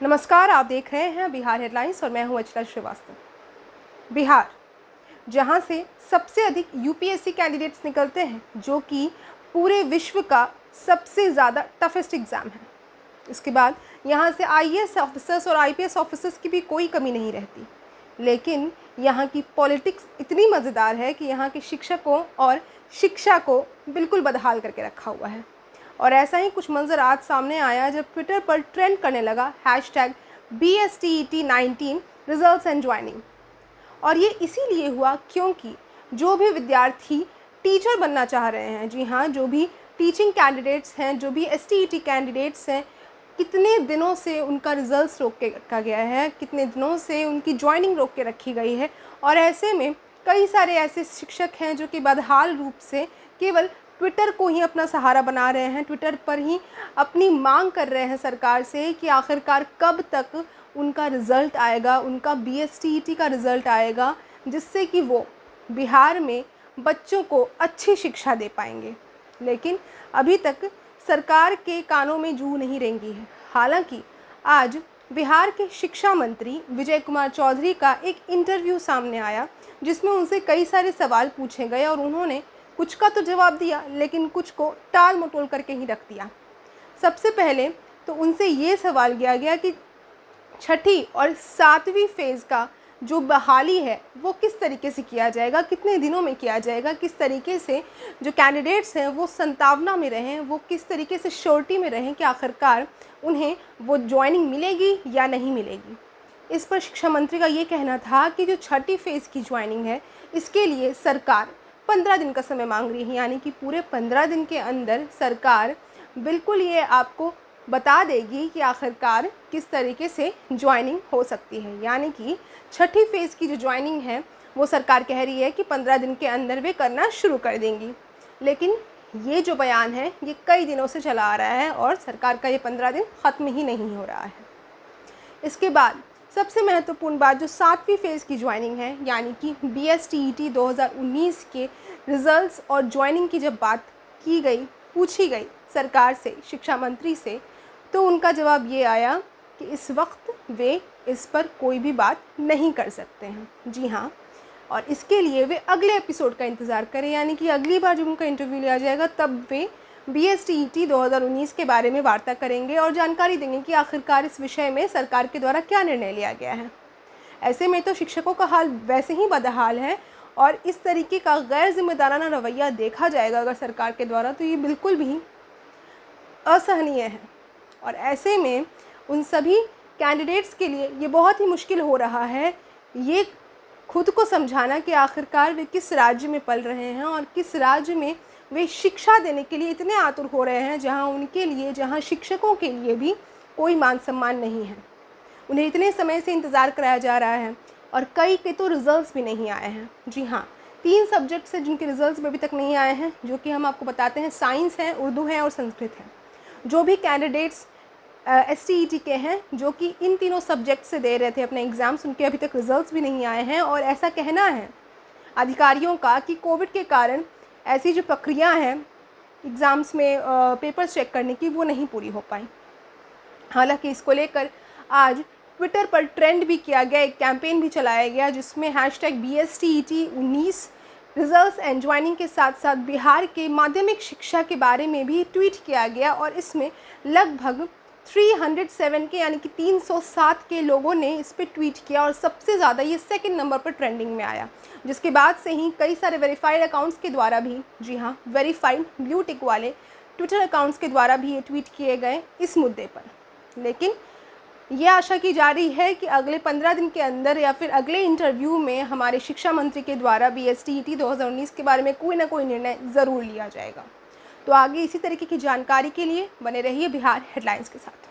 नमस्कार, आप देख रहे हैं बिहार हेडलाइंस और मैं हूं अचला श्रीवास्तव। बिहार, जहां से सबसे अधिक यूपीएससी कैंडिडेट्स निकलते हैं, जो कि पूरे विश्व का सबसे ज़्यादा टफेस्ट एग्ज़ाम है। इसके बाद यहां से आईएएस ऑफिसर्स और आईपीएस ऑफिसर्स की भी कोई कमी नहीं रहती। लेकिन यहाँ की पॉलिटिक्स इतनी मज़ेदार है कि यहाँ के शिक्षकों और शिक्षा को बिल्कुल बदहाल करके रखा हुआ है। और ऐसा ही कुछ मंजर आज सामने आया जब ट्विटर पर ट्रेंड करने लगा #BSTET19 रिजल्ट्स एंड ज्वाइनिंग। और ये इसीलिए हुआ क्योंकि जो भी विद्यार्थी टीचर बनना चाह रहे हैं, जी हाँ, जो भी टीचिंग कैंडिडेट्स हैं, जो भी STET कैंडिडेट्स हैं, कितने दिनों से उनका रिजल्ट्स रोक के रखा गया है, कितने दिनों से उनकी ज्वाइनिंग रोक के रखी गई है। और ऐसे में कई सारे ऐसे शिक्षक हैं जो कि बदहाल रूप से केवल ट्विटर को ही अपना सहारा बना रहे हैं, ट्विटर पर ही अपनी मांग कर रहे हैं सरकार से कि आखिरकार कब तक उनका रिज़ल्ट आएगा, उनका BSTET का रिज़ल्ट आएगा, जिससे कि वो बिहार में बच्चों को अच्छी शिक्षा दे पाएंगे। लेकिन अभी तक सरकार के कानों में जू नहीं रेंगी है। हालांकि आज बिहार के शिक्षा मंत्री विजय कुमार चौधरी का एक इंटरव्यू सामने आया, जिसमें उनसे कई सारे सवाल पूछे गए और उन्होंने कुछ का तो जवाब दिया, लेकिन कुछ को टाल मटोल करके ही रख दिया। सबसे पहले तो उनसे ये सवाल किया गया कि छठी और 7वीं फेज़ का जो बहाली है वो किस तरीके से किया जाएगा, कितने दिनों में किया जाएगा, किस तरीके से जो कैंडिडेट्स हैं वो संभावना में रहें, वो किस तरीके से श्योरिटी में रहें कि आखिरकार उन्हें वो ज्वाइनिंग मिलेगी या नहीं मिलेगी। इस पर शिक्षा मंत्री का ये कहना था कि जो छठी फेज़ की ज्वाइनिंग है, इसके लिए सरकार 15 दिन का समय मांग रही है, यानी कि पूरे 15 दिन के अंदर सरकार बिल्कुल ये आपको बता देगी कि आखिरकार किस तरीके से ज्वाइनिंग हो सकती है। यानी कि छठी फेज़ की जो ज्वाइनिंग है वो सरकार कह रही है कि 15 दिन के अंदर वे करना शुरू कर देंगी। लेकिन ये जो बयान है ये कई दिनों से चला आ रहा है और सरकार का ये 15 दिन ख़त्म ही नहीं हो रहा है। इसके बाद सबसे महत्वपूर्ण बात जो 7वीं फेज़ की ज्वाइनिंग है, यानी कि BSTET 2019 के रिज़ल्ट्स और ज्वाइनिंग की जब बात की गई, पूछी गई सरकार से, शिक्षा मंत्री से, तो उनका जवाब ये आया कि इस वक्त वे इस पर कोई भी बात नहीं कर सकते हैं। जी हाँ, और इसके लिए वे अगले एपिसोड का इंतज़ार करें, यानी कि अगली बार जब उनका इंटरव्यू लिया जाएगा तब वे BSTET 2019 के बारे में वार्ता करेंगे और जानकारी देंगे कि आखिरकार इस विषय में सरकार के द्वारा क्या निर्णय लिया गया है। ऐसे में तो शिक्षकों का हाल वैसे ही बदहाल है और इस तरीके का गैर जिम्मेदाराना रवैया देखा जाएगा अगर सरकार के द्वारा, तो ये बिल्कुल भी असहनीय है। और ऐसे में उन सभी कैंडिडेट्स के लिए ये बहुत ही मुश्किल हो रहा है ये खुद को समझाना कि आखिरकार वे किस राज्य में पल रहे हैं और किस राज्य में वे शिक्षा देने के लिए इतने आतुर हो रहे हैं, जहां उनके लिए, जहां शिक्षकों के लिए भी कोई मान सम्मान नहीं है। उन्हें इतने समय से इंतज़ार कराया जा रहा है और कई के तो रिज़ल्ट्स भी नहीं आए हैं। जी हाँ, 3 सब्जेक्ट्स हैं जिनके रिज़ल्ट्स अभी तक नहीं आए हैं, जो कि हम आपको बताते हैं, साइंस है, उर्दू है और संस्कृत है। जो भी कैंडिडेट्स STET के हैं जो कि इन तीनों सब्जेक्ट से दे रहे थे अपने एग्ज़ाम्स, उनके अभी तक रिज़ल्ट्स भी नहीं आए हैं। और ऐसा कहना है अधिकारियों का कि कोविड के कारण ऐसी जो प्रक्रिया है एग्ज़ाम्स में पेपर्स चेक करने की, वो नहीं पूरी हो पाई। हालांकि इसको लेकर आज ट्विटर पर ट्रेंड भी किया गया, एक कैंपेन भी चलाया गया जिसमें #BSTET19 रिजल्ट्स एंड ज्वाइनिंग के साथ साथ बिहार के माध्यमिक शिक्षा के बारे में भी ट्वीट किया गया और इसमें लगभग 307 के, यानी कि 307 के लोगों ने इस पर ट्वीट किया और सबसे ज़्यादा ये 2nd नंबर पर ट्रेंडिंग में आया। जिसके बाद से ही कई सारे वेरीफाइड अकाउंट्स के द्वारा भी, जी हाँ, वेरीफाइड ब्लू टिक वाले ट्विटर अकाउंट्स के द्वारा भी ये ट्वीट किए गए इस मुद्दे पर। लेकिन ये आशा की जा रही है कि अगले 15 दिन के अंदर या फिर अगले इंटरव्यू में हमारे शिक्षा मंत्री के द्वारा BSTET 2019 के बारे में कोई ना कोई निर्णय ज़रूर लिया जाएगा। तो आगे इसी तरीके की जानकारी के लिए बने रहिए बिहार हेडलाइंस के साथ।